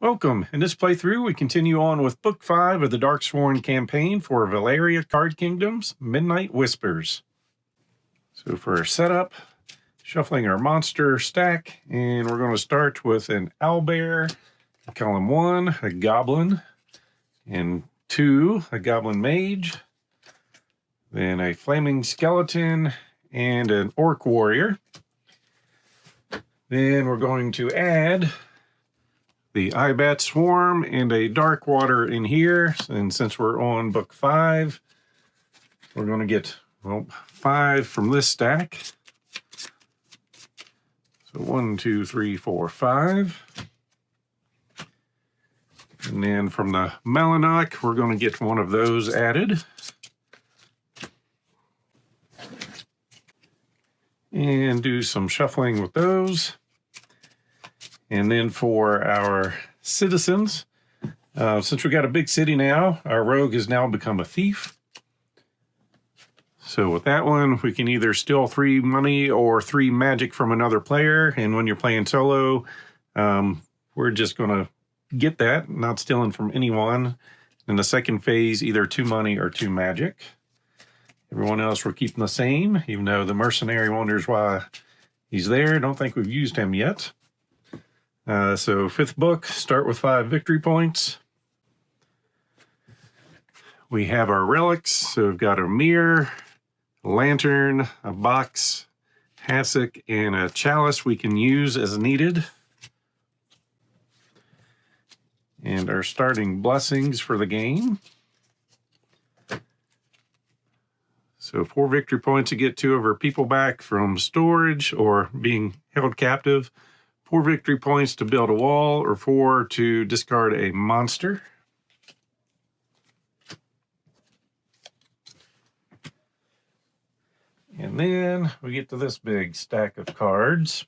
Welcome. In this playthrough, we continue on with Book 5 of the Darksworn campaign for Valeria Card Kingdoms, Midnight Whispers. So for our setup, shuffling our monster stack, and we're going to start with an owlbear, column 1, a goblin, and 2, a goblin mage, then a flaming skeleton, and an orc warrior. Then we're going to add the Ibat Swarm and a Dark Water in here. And since we're on book 5, we're going to get 5 from this stack. So 1, 2, 3, 4, 5. And then from the Melanoc, we're going to get one of those added. And do some shuffling with those. And then for our citizens, since we got a big city now, our rogue has now become a thief. So with that one, we can either steal 3 money or 3 magic from another player. And when you're playing solo, we're just going to get that, not stealing from anyone. In the second phase, either 2 money or 2 magic. Everyone else we're keeping the same, even though the mercenary wonders why he's there. Don't think we've used him yet. So 5th book, start with 5 victory points. We have our relics. So we've got a mirror, a lantern, a box, hassock, and a chalice we can use as needed. And our starting blessings for the game. So 4 victory points to get 2 of our people back from storage or being held captive. 4 victory points to build a wall, or 4 to discard a monster. And then we get to this big stack of cards.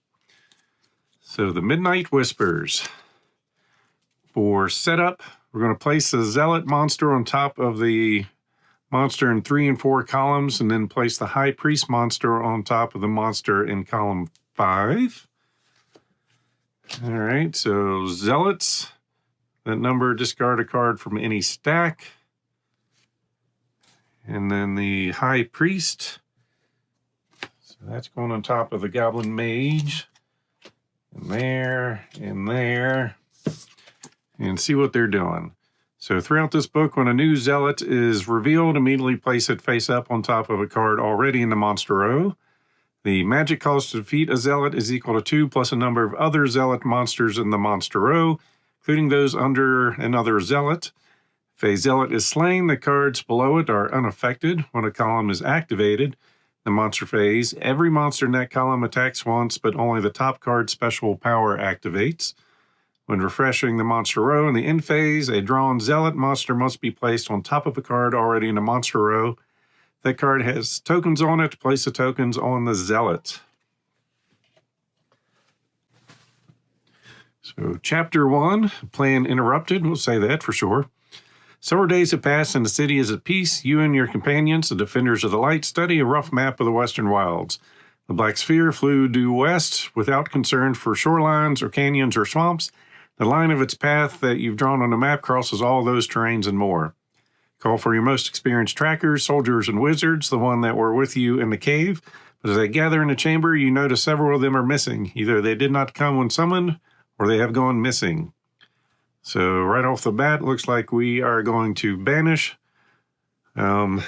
So the Midnight Whispers. For setup, we're going to place a Zealot monster on top of the monster in 3 and 4 columns, and then place the High Priest monster on top of the monster in column 5. All right, so Zealots, that number, discard a card from any stack. And then the High Priest, so that's going on top of the Goblin Mage. And there, and there. And see what they're doing. So throughout this book, when a new Zealot is revealed, immediately place it face up on top of a card already in the monster row. The magic cost to defeat a Zealot is equal to 2 plus a number of other Zealot monsters in the monster row, including those under another Zealot. If a Zealot is slain, the cards below it are unaffected. When a column is activated, the monster phase, every monster in that column attacks once, but only the top card special power activates. When refreshing the monster row in the end phase, a drawn Zealot monster must be placed on top of a card already in the monster row. That card has tokens on it. Place the tokens on the Zealot. So chapter 1, plan interrupted. We'll say that for sure. Several days have passed and the city is at peace. You and your companions, the defenders of the light, study a rough map of the western wilds. The Black Sphere flew due west without concern for shorelines or canyons or swamps. The line of its path that you've drawn on the map crosses all those terrains and more. Call for your most experienced trackers, soldiers, and wizards, the one that were with you in the cave. But as they gather in the chamber, you notice several of them are missing. Either they did not come when summoned, or they have gone missing. So right off the bat, looks like we are going to banish one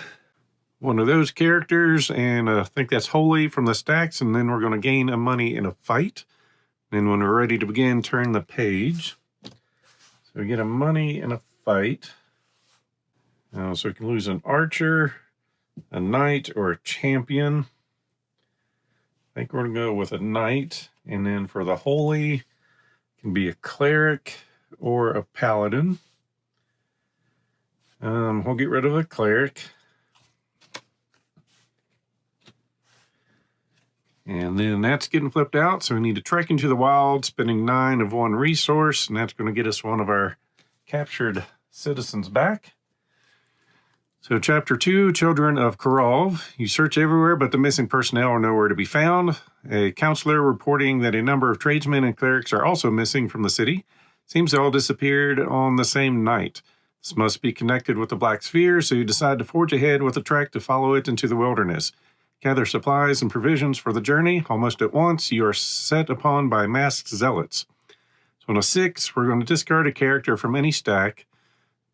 of those characters, and I think that's Holy from the stacks, and then we're going to gain a money in a fight. And when we're ready to begin, turn the page. So we get a money in a fight. So we can lose an archer, a knight, or a champion. I think we're going to go with a knight. And then for the holy, it can be a cleric or a paladin. We'll get rid of the cleric. And then that's getting flipped out. So we need to trek into the wild, spending 9 of 1 resource. And that's going to get us one of our captured citizens back. So chapter 2, Children of Korov. You search everywhere, but the missing personnel are nowhere to be found. A counselor reporting that a number of tradesmen and clerics are also missing from the city Seems they all disappeared on the same night. This must be connected with the Black Sphere, so you decide to forge ahead with a track to follow it into the wilderness. Gather supplies and provisions for the journey. Almost at once, you are set upon by masked zealots. So on a 6, we're going to discard a character from any stack,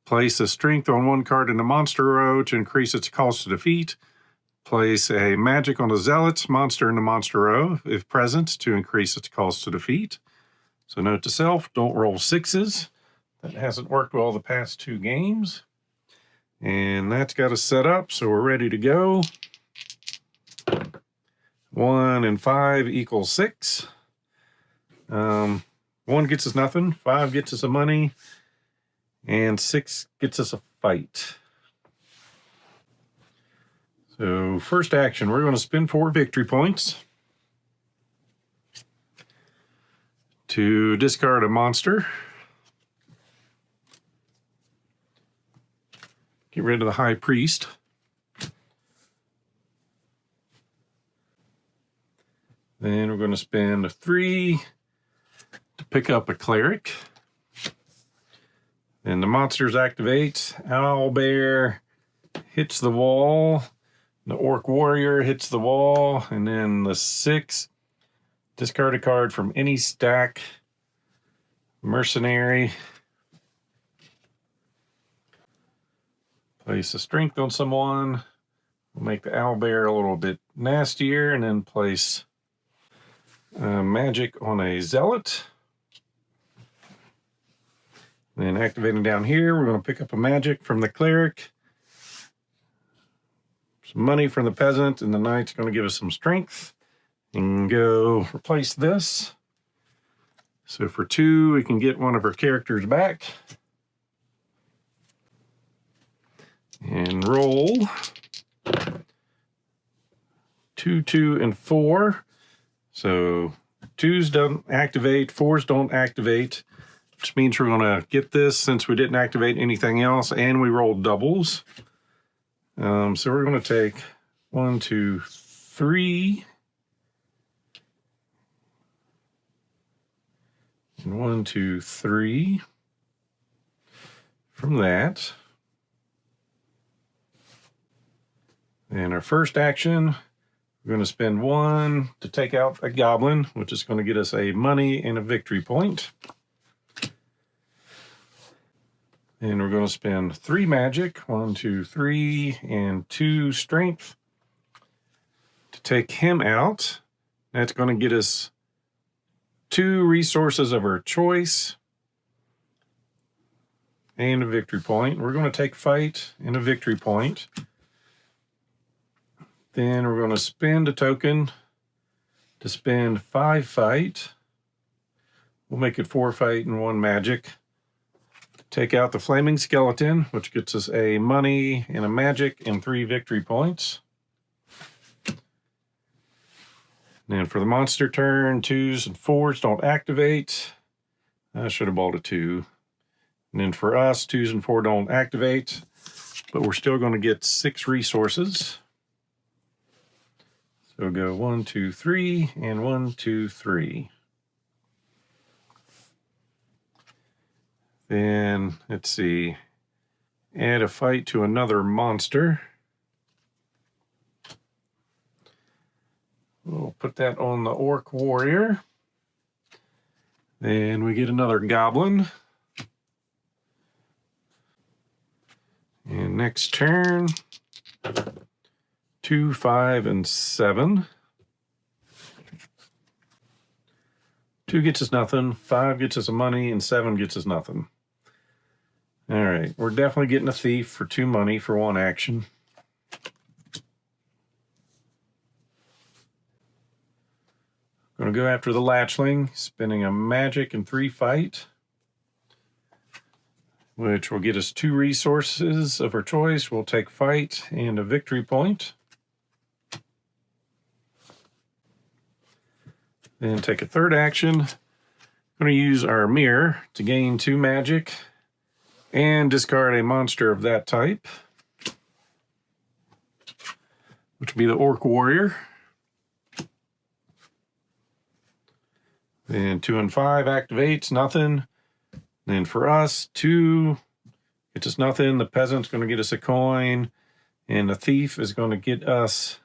place a strength on one card in the monster row to increase its cost to defeat, place a magic on a zealot monster in the monster row, if present, to increase its cost to defeat. So note to self, don't roll 6s. That hasn't worked well the past 2 games. And that's got us set up, so we're ready to go. 1 and 5 equals 6. 1 gets us nothing, 5 gets us a money, and 6 gets us a fight. So first action, we're going to spend 4 victory points to discard a monster. Get rid of the High Priest. Then we're going to spend 3 to pick up a Cleric. Then the monsters activate. Owlbear hits the wall. The Orc Warrior hits the wall. And then the 6, discard a card from any stack. Mercenary. Place a strength on someone. We'll make the Owlbear a little bit nastier. And then place magic on a zealot. Then activating down here, we're going to pick up a magic from the cleric, some money from the peasant, and the knight's going to give us some strength. And go replace this. So for 2, we can get one of our characters back. And roll 2, 2, and 4. So 2s don't activate, 4s don't activate, which means we're going to get this since we didn't activate anything else, and we rolled doubles. So we're going to take 1, 2, 3. And 1, 2, 3 from that. And our first action, we're going to spend 1 to take out a goblin, which is going to get us a money and a victory point. And we're going to spend 3 magic, 1, 2, 3, and 2 strength to take him out. That's going to get us 2 resources of our choice and a victory point. We're going to take fight and a victory point. Then we're going to spend a token to spend 5 fight. We'll make it 4 fight and 1 magic. Take out the flaming skeleton, which gets us a money and a magic and 3 victory points. And then for the monster turn, 2s and 4s don't activate. I should have bought a 2. And then for us, 2s and 4 don't activate, but we're still going to get 6 resources. So go 1, 2, 3, and 1, 2, 3. Then, let's see, add a fight to another monster. We'll put that on the Orc Warrior. Then we get another goblin. And next turn, 2, 5, and 7. 2 gets us nothing, 5 gets us a money, and 7 gets us nothing. All right, we're definitely getting a thief for 2 money for 1 action. Going to go after the Latchling, spending a magic and 3 fight, which will get us 2 resources of our choice. We'll take fight and a victory point. Then take a third action. I'm going to use our mirror to gain 2 magic and discard a monster of that type, which would be the Orc Warrior. Then 2 and 5 activates, nothing. Then for us, 2 gets us nothing. The peasant's going to get us a coin. And the thief is going to get us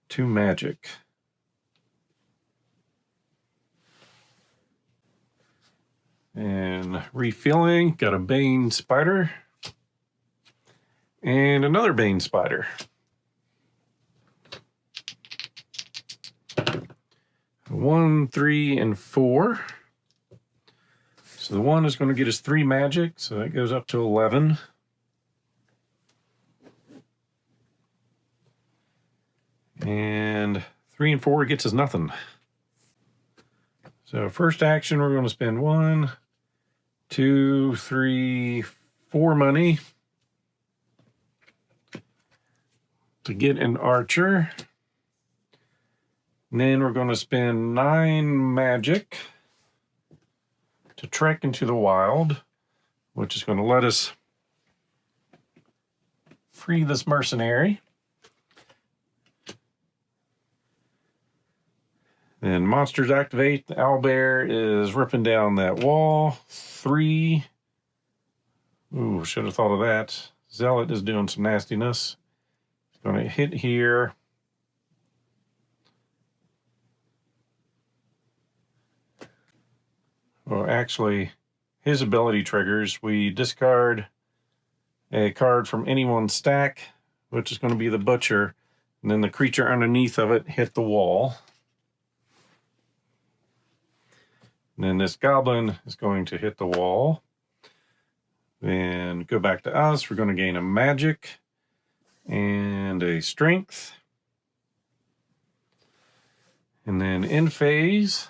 2 magic. And refilling, got a Bane Spider. And another Bane Spider. 1, 3, and 4. So the 1 is going to get us 3 magic, so that goes up to 11. And 3 and 4 gets us nothing. So first action, we're going to spend 1, 2, 3, 4 money to get an archer. And then we're going to spend 9 magic to trek into the wild, which is going to let us free this mercenary. Then monsters activate. The owlbear is ripping down that wall. 3. Ooh, should have thought of that. Zealot is doing some nastiness. It's going to hit here. Well, actually, his ability triggers. We discard a card from anyone's stack, which is going to be the butcher, and then the creature underneath of it hit the wall. And then this goblin is going to hit the wall. Then go back to us. We're going to gain a magic and a strength. And then in phase,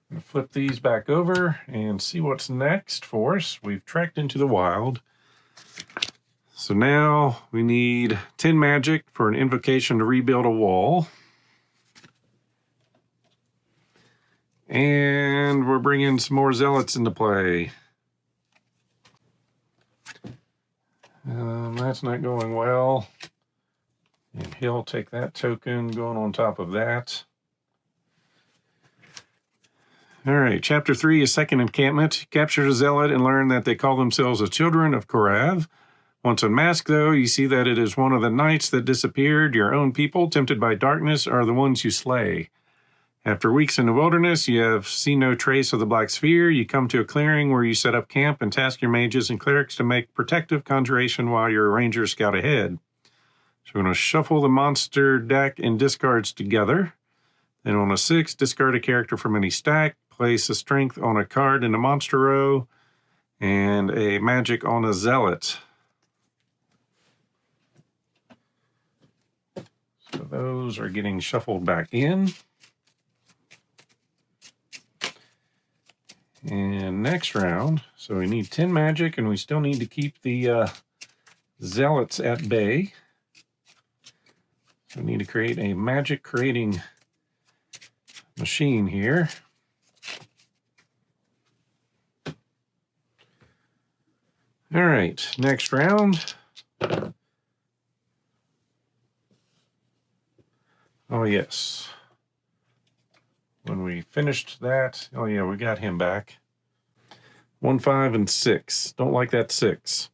I'm going to flip these back over and see what's next for us. We've trekked into the wild. So now we need 10 magic for an invocation to rebuild a wall. And we're bringing some more zealots into play. That's not going well. And he'll take that token going on top of that. All right, Chapter 3 is Second Encampment. Capture a zealot and learn that they call themselves the Children of Korav. Once unmasked, though, you see that it is one of the knights that disappeared. Your own people, tempted by darkness, are the ones you slay. After weeks in the wilderness, you have seen no trace of the Black Sphere. You come to a clearing where you set up camp and task your mages and clerics to make protective conjuration while your rangers scout ahead. So we're going to shuffle the monster deck and discards together. Then on a 6, discard a character from any stack. Place a strength on a card in the monster row. And a magic on a zealot. So those are getting shuffled back in. And next round, so we need 10 magic, and we still need to keep the zealots at bay. So we need to create a magic creating machine here. All right, next round. Oh, yes. When we finished that, oh yeah, we got him back. 1, 5, and 6. Don't like that 6.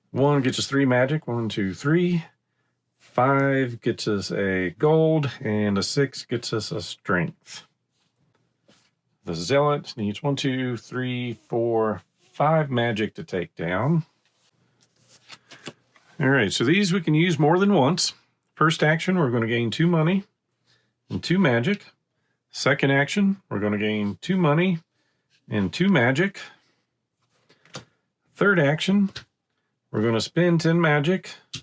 1 gets us 3 magic. 1, 2, 3. 5 gets us a gold, and a 6 gets us a strength. The zealot needs 1, 2, 3, 4, 5 magic to take down. All right, so these we can use more than once. First action, we're going to gain 2 money and 2 magic. Second action, we're going to gain 2 money and 2 magic. Third action, we're going to spend 10 magic to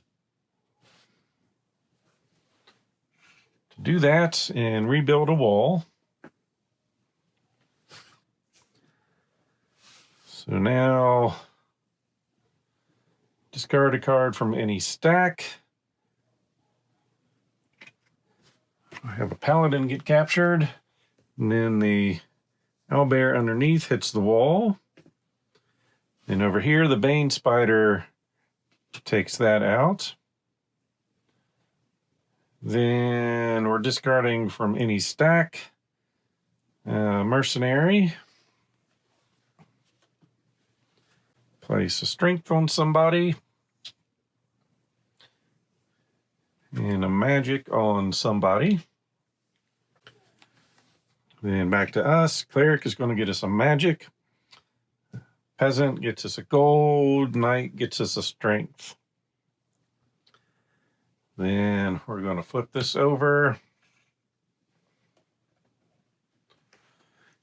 do that and rebuild a wall. So now, discard a card from any stack. I have a paladin get captured. And then the owlbear underneath hits the wall. And over here, the Bane Spider takes that out. Then we're discarding from any stack. Mercenary. Place a strength on somebody. And a magic on somebody. Then back to us. Cleric is going to get us a magic. Peasant gets us a gold. Knight gets us a strength. Then we're going to flip this over.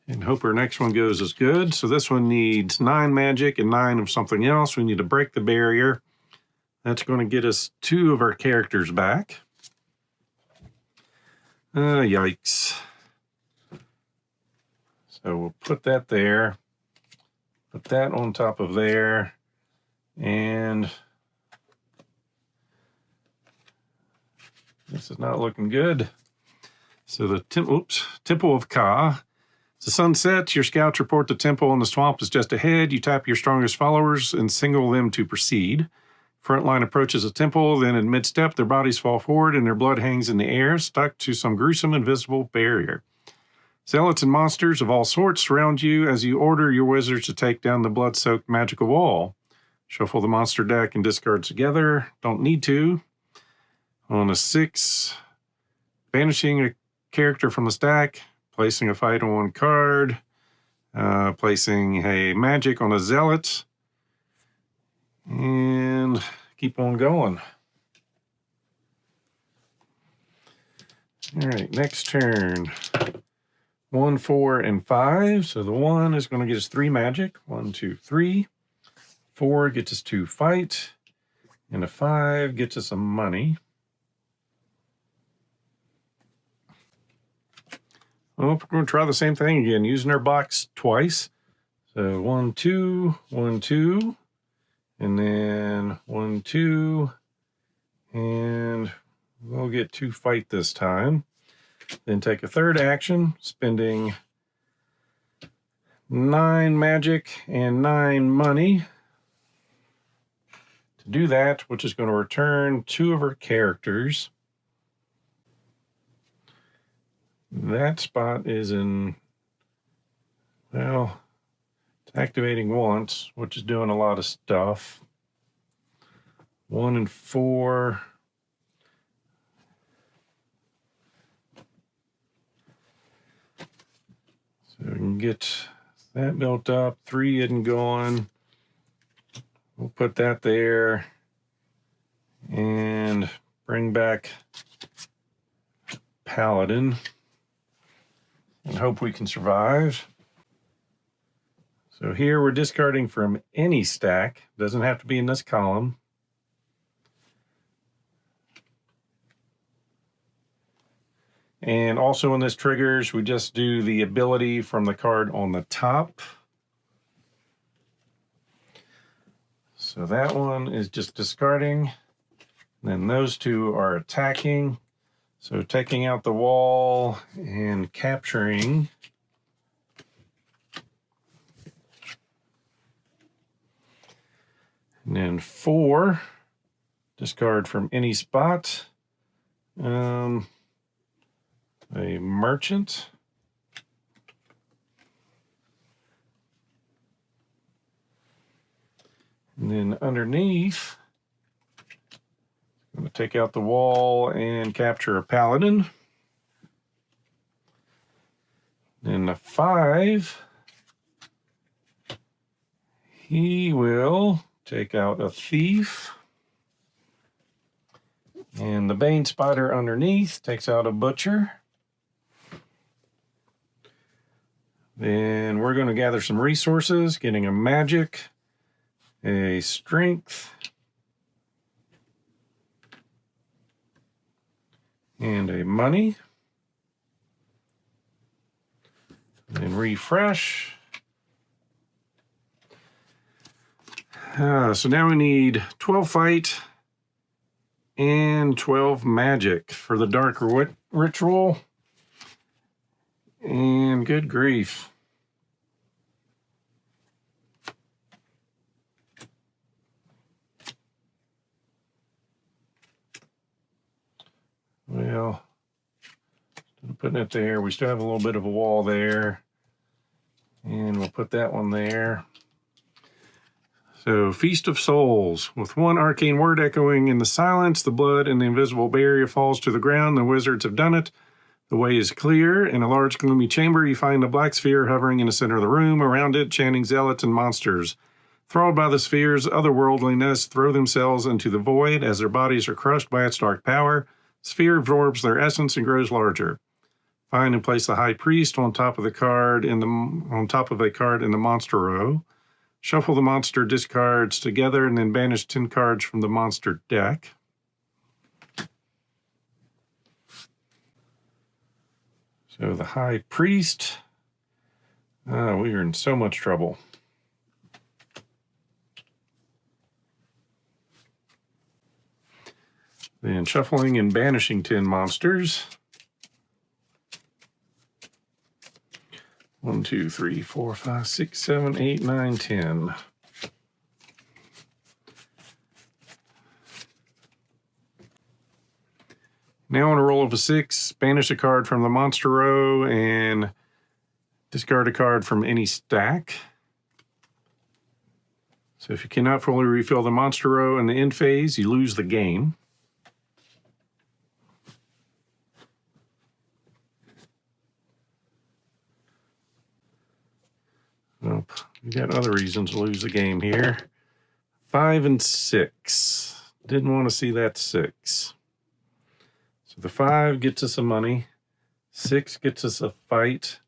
And hope our next one goes as good. So this one needs 9 magic and 9 of something else. We need to break the barrier. That's going to get us 2 of our characters back. Yikes. So we'll put that there. Put that on top of there. And this is not looking good. So the Temple of Ka. As the sun sets, your scouts report the temple in the swamp is just ahead. You tap your strongest followers and signal them to proceed. Frontline approaches a temple, then in mid-step, their bodies fall forward and their blood hangs in the air, stuck to some gruesome invisible barrier. Zealots and monsters of all sorts surround you as you order your wizards to take down the blood-soaked magical wall. Shuffle the monster deck and discard together. Don't need to. On a 6, banishing a character from the stack, placing a fight on one card, placing a magic on a zealot, and keep on going. All right, next turn. 1, 4, and 5. So the 1 is going to get us 3 magic. 1, 2, 3. 4 gets us 2 fight. And a 5 gets us some money. Well, we're going to try the same thing again, using our box twice. So 1, 2, 1, 2. And then 1, 2. And we'll get 2 fight this time. Then take a third action, spending 9 magic and 9 money to do that, which is going to return 2 of our characters. That spot is in, well, it's activating once, which is doing a lot of stuff. 1 and 4. So we can get that built up. 3 isn't going. We'll put that there and bring back Paladin and hope we can survive. So here we're discarding from any stack. Doesn't have to be in this column. And also in this triggers, we just do the ability from the card on the top. So that one is just discarding. Then those 2 are attacking. So taking out the wall and capturing. And then 4, discard from any spot. A merchant. And then underneath, I'm going to take out the wall and capture a paladin. Then the 5, he will take out a thief. And the Bane Spider underneath takes out a butcher. Then we're going to gather some resources, getting a magic, a strength, and a money. Then refresh. So now we need 12 fight and 12 magic for the dark ritual. And good grief. Well, instead of putting it there, we still have a little bit of a wall there. And we'll put that one there. So, Feast of Souls. With one arcane word echoing in the silence, the blood in the invisible barrier falls to the ground. The wizards have done it. The way is clear. In a large gloomy chamber, you find a black sphere hovering in the center of the room. Around it, chanting zealots and monsters. Thralled by the sphere's otherworldliness, throw themselves into the void as their bodies are crushed by its dark power. The sphere absorbs their essence and grows larger. Find and place the High Priest on top of a card in the monster row. Shuffle the monster discards together and then banish 10 cards from the monster deck. So the High Priest, we are in so much trouble. Then shuffling and banishing 10 monsters. 1, 2, 3, 4, 5, 6, 7, 8, 9, 10. Now on a roll of a 6, banish a card from the monster row and discard a card from any stack. So if you cannot fully refill the monster row in the end phase, you lose the game. Nope, we got other reasons to lose the game here. 5 and 6. Didn't want to see that 6. So the 5 gets us some money. 6 gets us a fight.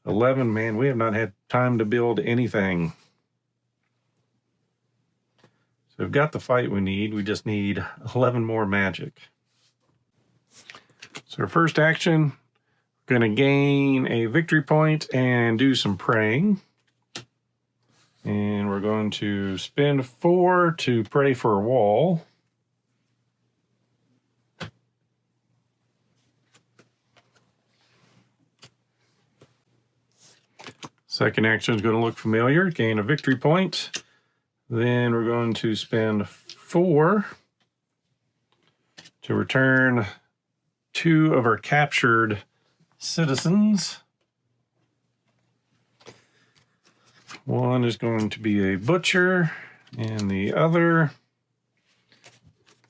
11, man, we have not had time to build anything. So we've got the fight we need. We just need 11 more magic. So our first action, we're going to gain a victory point and do some praying. And we're going to spend 4 to pray for a wall. Second action is going to look familiar, gain a victory point. Then we're going to spend 4 to return 2 of our captured citizens. One is going to be a butcher, and the other, I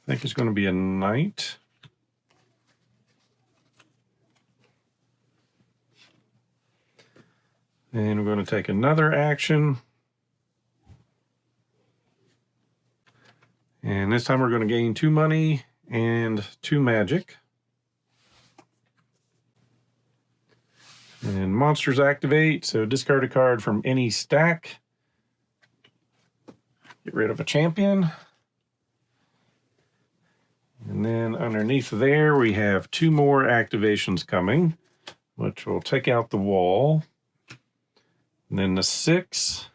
think, is going to be a knight. And we're going to take another action. And this time we're going to gain 2 money and 2 magic. And monsters activate, so discard a card from any stack. Get rid of a champion. And then underneath there we have 2 more activations coming, which will take out the wall. And then the 6.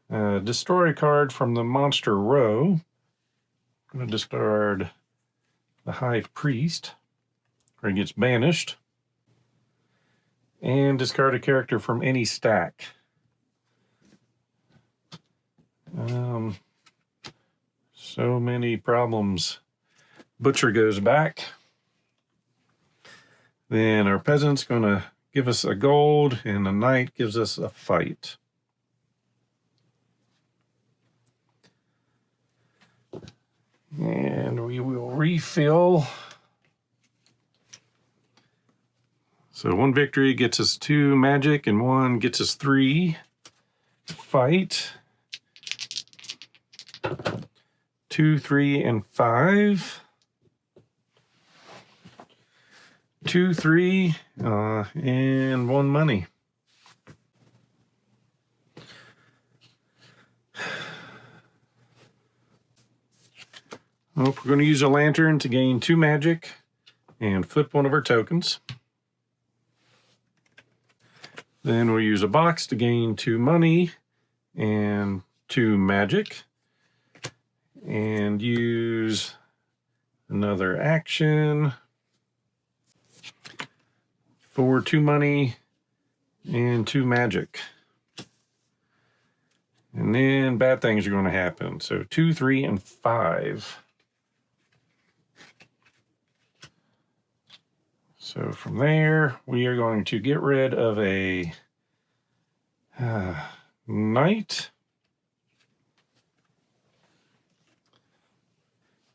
Destroy a card from the monster row. I'm going to discard the High Priest, or he gets banished. And discard a character from any stack. So many problems. Butcher goes back. Then our peasant's going to give us a gold, and the knight gives us a fight. And we will refill. So 1 victory gets us 2 magic, and 1 gets us 3. Fight. 2, 3, and 5. 2, 3, and 1 money. We're going to use a lantern to gain 2 magic and flip 1 of our tokens. Then we'll use a box to gain 2 money and 2 magic. And use another action for 2 money and 2 magic. And then bad things are going to happen. So 2, 3, and 5. So from there, we are going to get rid of a knight.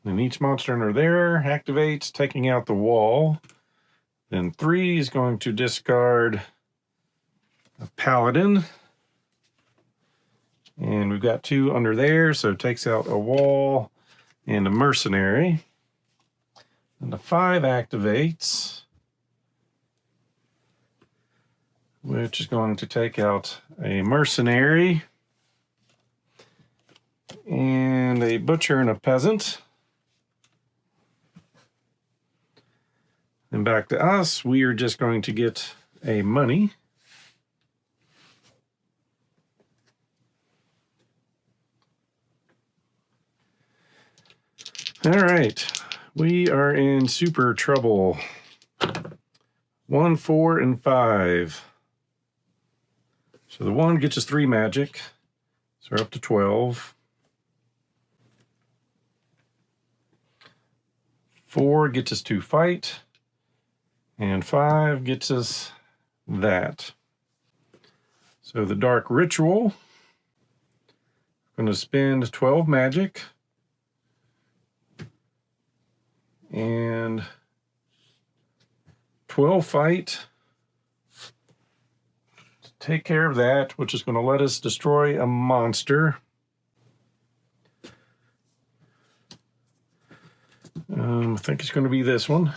And each monster under there activates, taking out the wall. Then 3 is going to discard a paladin. And we've got 2 under there, so it takes out a wall and a mercenary. And the 5 activates, which is going to take out a mercenary and a butcher and a peasant. And back to us, we are just going to get a money. All right, we are in super trouble. 1, 4, and 5. So the 1 gets us 3 magic, so we're up to 12. 4 gets us 2 fight, and 5 gets us that. So the Dark Ritual, I'm going to spend 12 magic and 12 fight to take care of that, which is going to let us destroy a monster. I think it's going to be this one.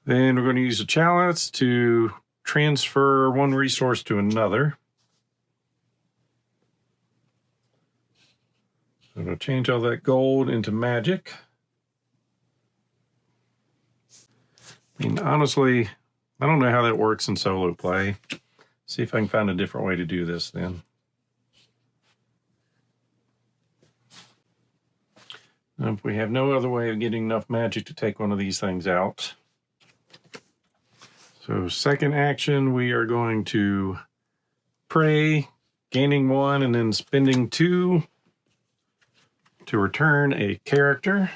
Then we're going to use a chalice to transfer 1 resource to another. So we'll change all that gold into magic. I mean, honestly, I don't know how that works in solo play. See if I can find a different way to do this then. If we have no other way of getting enough magic to take one of these things out. So second action, we are going to pray, gaining 1 and then spending 2 to return a character.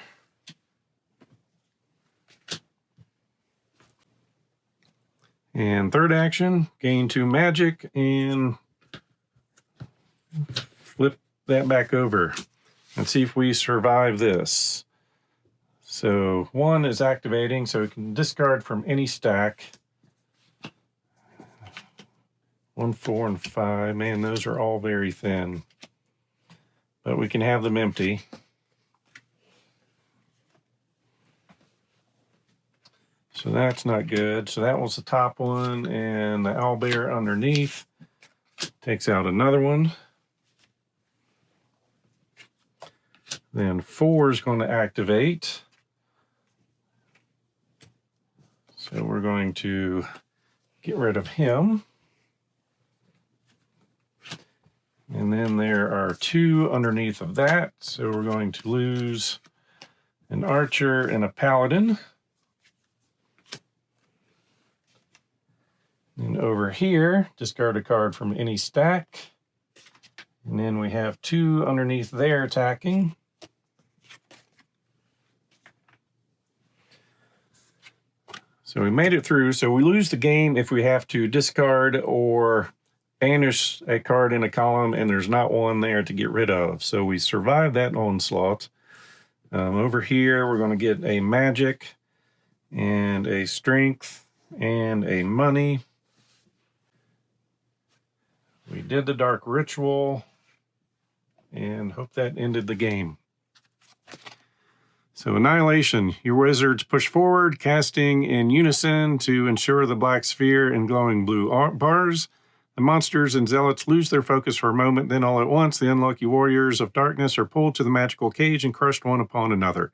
And third action, gain 2 magic and flip that back over and see if we survive this. So 1 is activating, so we can discard from any stack. 1, 4, and 5. Man, those are all very thin. But we can have them empty. So that's not good. So that was the top one, and the owlbear underneath takes out another one. Then 4 is going to activate. So we're going to get rid of him. And then there are 2 underneath of that. So we're going to lose an archer and a paladin. And over here, discard a card from any stack. And then we have 2 underneath there attacking. So we made it through. So we lose the game if we have to discard or banish a card in a column and there's not one there to get rid of. So we survived that onslaught. Over here, we're going to get a magic and a strength and a money. We did the Dark Ritual and hope that ended the game. So Annihilation, your wizards push forward, casting in unison to ensure the black sphere and glowing blue bars. The monsters and zealots lose their focus for a moment, then all at once the unlucky warriors of darkness are pulled to the magical cage and crushed one upon another,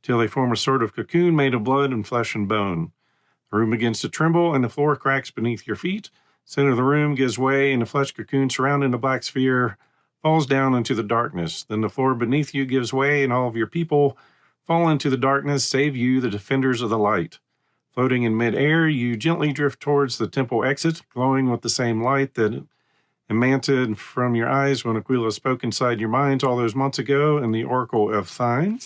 till they form a sort of cocoon made of blood and flesh and bone. The room begins to tremble, and the floor cracks beneath your feet. Center of the room gives way, and the flesh cocoon surrounding the black sphere falls down into the darkness. Then the floor beneath you gives way, and all of your people fall into the darkness, save you, the defenders of the light. Floating in midair, you gently drift towards the temple exit, glowing with the same light that emanated from your eyes when Aquila spoke inside your minds all those months ago in the Oracle of Thine.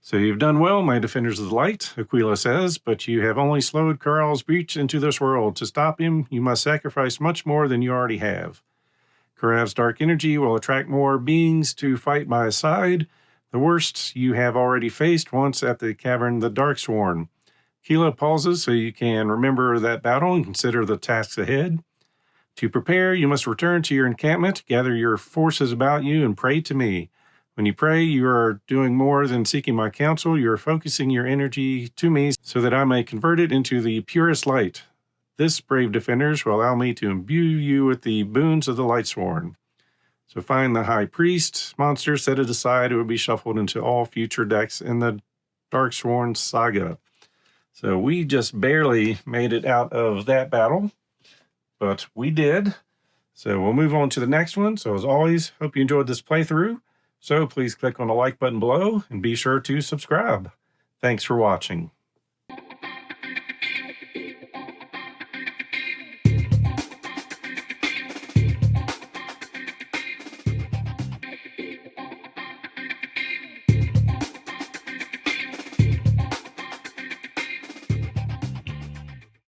So you've done well, my defenders of the light, Aquila says, but you have only slowed Karl's breach into this world. To stop him, you must sacrifice much more than you already have. Karav's dark energy will attract more beings to fight by his side. The worst you have already faced once at the cavern, the Darksworn. Keela pauses so you can remember that battle and consider the tasks ahead. To prepare, you must return to your encampment, gather your forces about you, and pray to me. When you pray, you are doing more than seeking my counsel. You are focusing your energy to me so that I may convert it into the purest light. This, brave defenders, will allow me to imbue you with the boons of the Lightsworn. So find the High Priest monster, set it aside. It will be shuffled into all future decks in the Darksworn saga. So we just barely made it out of that battle, but we did. So we'll move on to the next one. So as always, hope you enjoyed this playthrough. So please click on the like button below and be sure to subscribe. Thanks for watching.